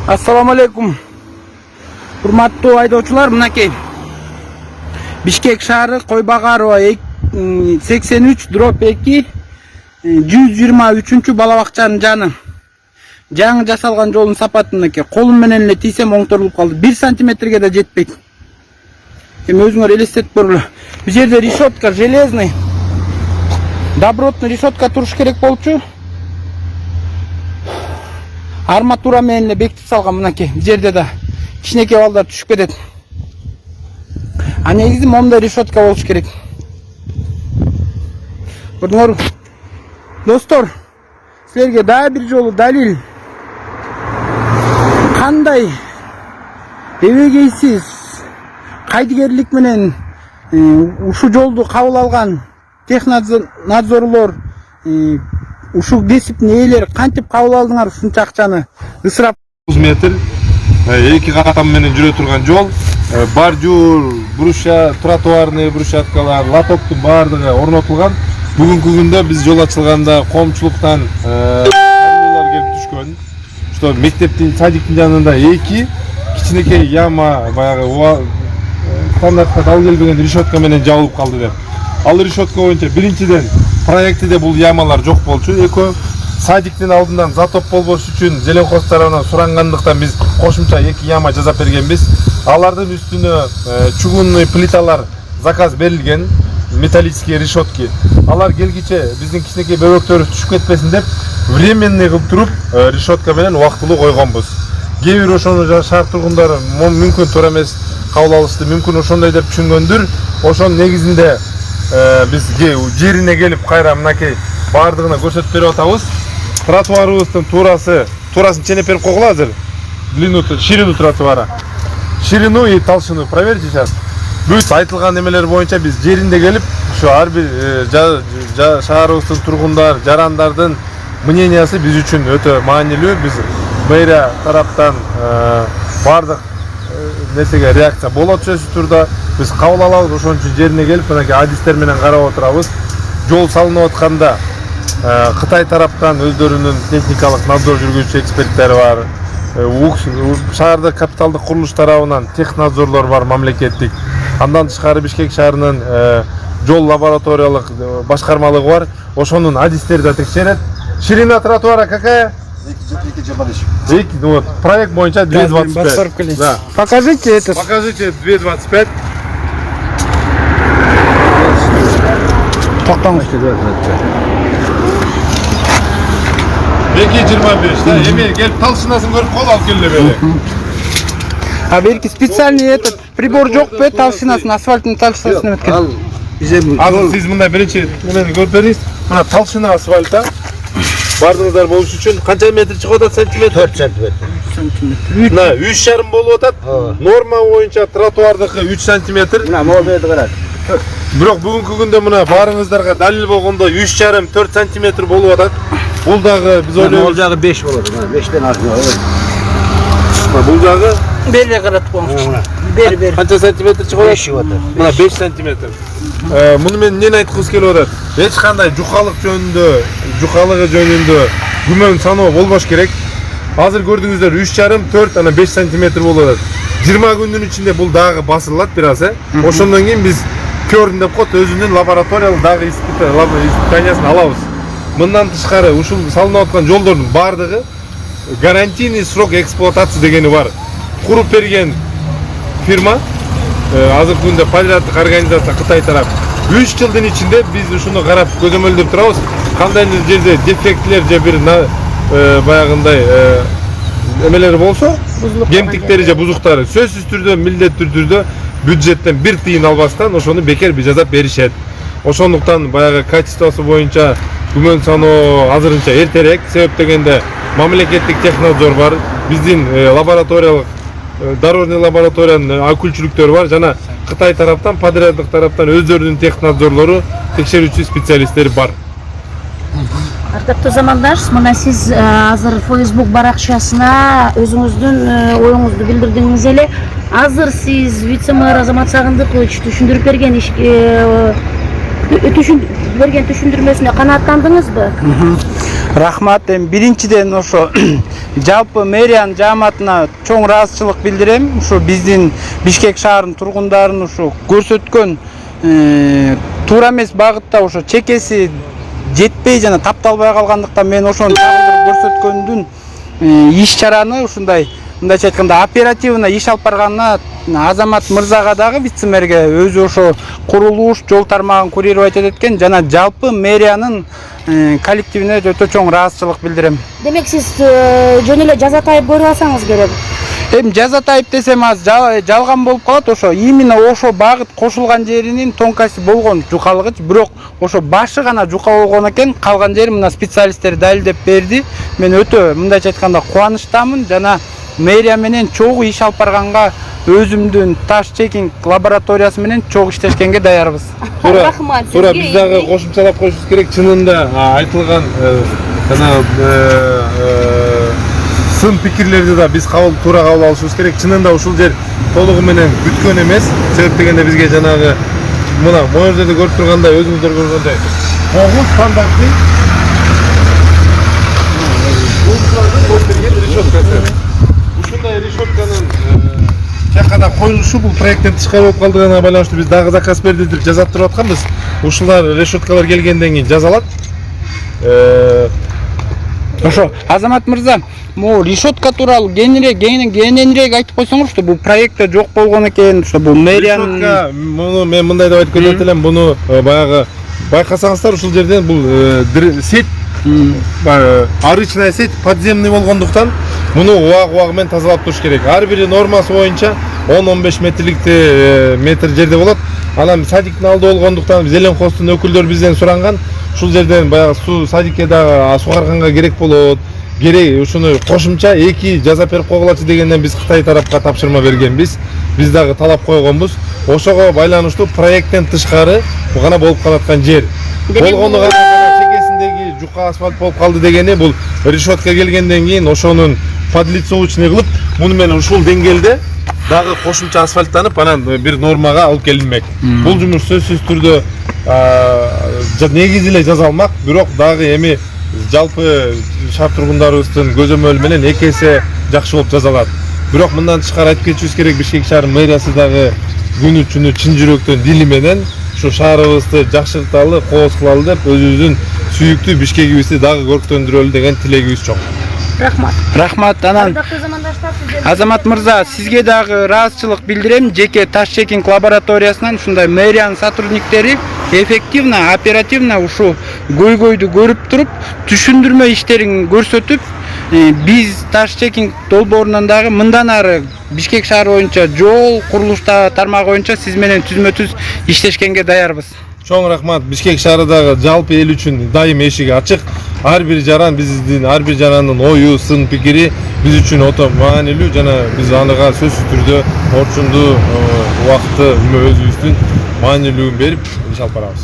Assalamu alaikum. Урматтуу айдоочулар, мынакей. Бишкек шаары Койбагарова 83/2 123 бала бакчанын жаны. Жаңы жасалган жолдун сапаты мынакей. Колум менен эле тийсем оңторулуп калды. 1 сантиметрге да жетпейт. Эми өзүңөр элестетип көргүлө. Бул жерде решетка железный. Добротный решетка туруш керек болчу. Арматура менен эле бекитип салган мынакей. Бул жерде да кичинекей балдар түшүп кетет. А негизи момундай решетка болуш керек. Көрдүңөрбү? Достор, силерге дагы бир жолу далил. Кандай эбегейсиз кайдыгерлик менен ушул жолду кабыл алган технадзорлор, ушул кесиптин ээлери кантип кабыл алдыңар ушунча акчаны ысырап? 9 метр, 2 катам менен жүрө турган жол, бордюр, тротуарный брусчаткалар, лотоктун баардыгы орнотулган. Бүгүнкү күндө биз жол ачылганда коомчулуктан кайрылуулар келип түшкөн. Что мектептин, садиктин жанында 2 кичинекей яма, баягы стандартка дал келбеген решетка менен жабылып калды деп. Ал решетка боюнча биринчиден проектиде бул ямалар жок болчу. Экөө садиктин алдынан затоп болбош үчүн Зеленхоз тарабынан сурангандыктан биз кошумча 2 яма жасап бергенбиз. Алардын үстүнө чугунный плиталар заказ берилген, металлические решетки. Алар келгиче биздин кичинекей бөбөктөрүбүз түшүп кетпесин деп временный кылып туруп решетка менен убактылуу койгонбуз. Кээ бир ошону шаар тургундары мүмкүн туура эмес кабыл алышты, мүмкүн ошондой деп түшүнгөндүр. Ошонун негизинде биз жерине келип кайра мынакей баардыгына көрсөтүп берип атабыз. Тротуарыбыздын туурасын ченеп берип койгула азыр. Ширину тротуара. Ширину и толщину проверьте сейчас. Бүт айтылган эмелер боюнча биз жеринде келип, ушу ар бир шаарыбыздын тургундар, жарандардын мнениясы биз үчүн өтө маанилүү. Биз мэрия тараптан баардык нерсеге реакция болот сөзсүз турда. Биз кабыл алабыз, ошон үчүн жерине келип, мынакей адистер менен карап отурабыз. Жол салынып атканда Кытай тараптан өздөрүнүн техникалык надзор жүргүзүүчү эксперттери бар. Шаардык капиталдык курулуш тарабынан технадзорлор бар, мамлекеттик. Андан тышкары Бишкек шаарынын жол лабораториялык башкармалыгы бар. Ошонун адистери да текшерет. Ширина тротуара какая? 2,25. Вот, проект боюнча 2,25. Да. Покажите это. Покажите 2,25. Токтоңуз. 2,25, да, эми келип талшынасын көрүп кол алып келе бери. А берки специальный этот прибор жок бе, толщинасын, асфальттын толщинасын өткөн? Азыр сиз мындай биринчи эмени көрүп бериңиз. Мына толщина асфальта бардыгыңыздар болуш үчүн канча метр чыгып атат? Сантиметр? 4 сантиметр. Мына 3,5 болуп атат. Норма боюнча тротуардыкы 3 сантиметр. Мына могулдарды карат. Бирок бүгүнкү күндө мына баарыңыздарга далил болгондо 3,5-4 сантиметр болуп атат. Бул дагы биз ойлойбуз. Бул жагы 5 болот. 5тен артына. Бул дагы Берге каратып коюңуз. Бери. Канча сантиметр чыгып атат? 5 чыгып атат. Мына 5 сантиметр. Муну мен эмнени айткыбыз келип атат? Эч кандай жукалыгы жөнүндө күмөн саноо болбош керек. Азыр көрдүңүздөр 3,5-4 ана 5 сантиметр болуп атат. 20 күндүн ичинде бул дагы басылат бир аз. Ошондон кийин биз көрүн деп коет, өзүнүн лабораториялык дагы испытаниясын алабыз. Мындан тышкары ушул салынып аткан жолдордун баардыгы гарантийный срок эксплуатации дегени бар. Куруп берген фирма, азыркы күндө подряддык организация Кытай тарап. 3 жылдын ичинде биз ушуну карап көзөмөлдөп турабыз. Кандайдыр жерде дефектлер же бир баягындай эмелер болсо, кемтиктери же бузуктары сөзсүз түрдө, милдеттүү түрдө бюджеттен 1 тыйын албастан ошону бекер жазап беришет. Ошондуктан баягы качествосы боюнча күмөн саноо азырынча эртерээк, себеп дегенде мамлекеттик технадзор бар, биздин лабораториялык дорожный лабораториянын акүлчүлүктөрү бар жана Кытай тараптан, подряддык тараптан өздөрүнүн технадзорлору, текшерүүчү специалисттери бар. Ардактуу замандар, мына сиз азыр Facebook баракчасына өзүңүздүн оюңузду билдирдиңиз эле. Азыр сиз вице-мэр Азамат Сагындыкович түшүндүрүп берген түшүндүрмөсүнө канааттандыңызбы? Рахмат. Биринчиден ошо жалпы мэриянын жааматына чоң ыраазычылык билдирем. Ушу биздин Бишкек шаарынын тургундарын ушу көрсөткөн туура эмес багытта ошо чекеси жетпей жана тапталбай калгандыктан мен ошону чагылдырып көрсөткөндүн иш-чараны ушундай мындайча айтканда оперативно иш алып барганына Азамат мырзага дагы вице-мэрге өзү ошо курулуш, жол тармагын курировать этет экен жана жалпы мэриянын коллективине өтө чоң ыраазычылык билдирем. Демек сиз жөн эле жазатайып көрүп алсаңыз керек. Эми жазатайып десем аз жалган болуп калат. Ошо именно ошо багыт кошулган жеринин тонкости болгон жукалыгы, бирок ошо башы гана жука болгон экен, калган жери мына специалисттер далилдеп берди. Мен өтө мындайча айтканда кубанычтамын жана мэрия менен чогуу иш алып барганга өзүмдүн таш чекинг лабораториясы менен чогуу иштешкенге даярбыз. Туура биз дагы кошумчалап коюшубуз керек. Чынында айтылган жана сын пикирлерди да биз туура кабыл алышыбыз керек. Чынында ушул жер толугу менен бүткөн эмес. Себеп дегенде бизге жанагы мына моердерди көрүп тургандай, өзүңүздөр көргөндөй тогуз стандарттын ушундай решетканын жакада коюлушу бул проекттен тышкары болуп калдыгына байланыштуу биз дагы заказ берди деп жазап туруп атканбыз. Ушулар решеткалар келгенден кийин жазалат. Ошо Азамат мырза, могу решетка тууралуу кененирээк айтып койсоңузчу, бул проектте жок болгон экен, ошо бул мэриянын решетка, муну мен мындай деп айтып кетет элем, буну баягы байкасаңыздар ушул жерден бул сеть арычная сеть подземный болгондуктан муну убак менен тазалап туруш керек. Ар бири нормасы боюнча 10-15 метр жерде болот. Анан садиктин алды болгондуктан Зеленхоздун өкүлдөрү бизден суранган, ушул жерден баягы суу садикке дагы суу карганга керек болот. Керек ушуну кошумча 2 жазап берип койгулачы дегенден биз Кытай тарапка тапшырма бергенбиз. Биз дагы талап койгонбуз. Ошого байланыштуу проекттен тышкары гана болуп калаткан жер. Болгону гана чекесиндеги жука асфальт болуп калды дегени бул решетка келгенден кийин ошонун подлицовочный кылып, муну менен ушул деңгээлде дагы кошумча асфальттанып, анан бир нормага алып келинмек. Бул жумуш сөзсүз түрдө негизи эле жасалмак, бирок дагы эми жалпы шаар тургундарыбыздын көзөмөлү менен 2 эсе жакшы болуп жасалат. Бирок мындан тышкары айтып кетишибиз керек, Бишкек шаарынын мэриясы дагы күн үчүнү чын жүрөктөн дили менен ушу шаарыбызды жакшырталы, кооз кылалы деп өзүбүздүн сүйүктүү Бишкегибизди дагы көрктөндүрөлү деген тилегибиз чоң. Рахмат. Анан Азамат мырза, сизге дагы ыраазычылык билдирем. Жеке таш чекинг лабораториясынан ушундай мэриянын сотрудниктери эффективно, оперативно ушу көйгөйдү көрүп туруп, түшүндүрмө иштерин көрсөтүп, биз таш чекинг долбоорунан дагы мындан ары Бишкек шаары боюнча жол курулушта тармагы боюнча сиз менен түзмө-түз иштешкенге даярбыз. Чоң рахмат. Бишкек шаарындагы жалпы эл үчүн дайым эшиги ачык. Ар бир жаран биздин, ар бир жарандын ою, сын пикири биз үчүн өтө маанилүү жана биз анага сөзсүз түрдө орчундуу убакытты өзүбүздүн маанилүүлүгүн берип иш алып барабыз.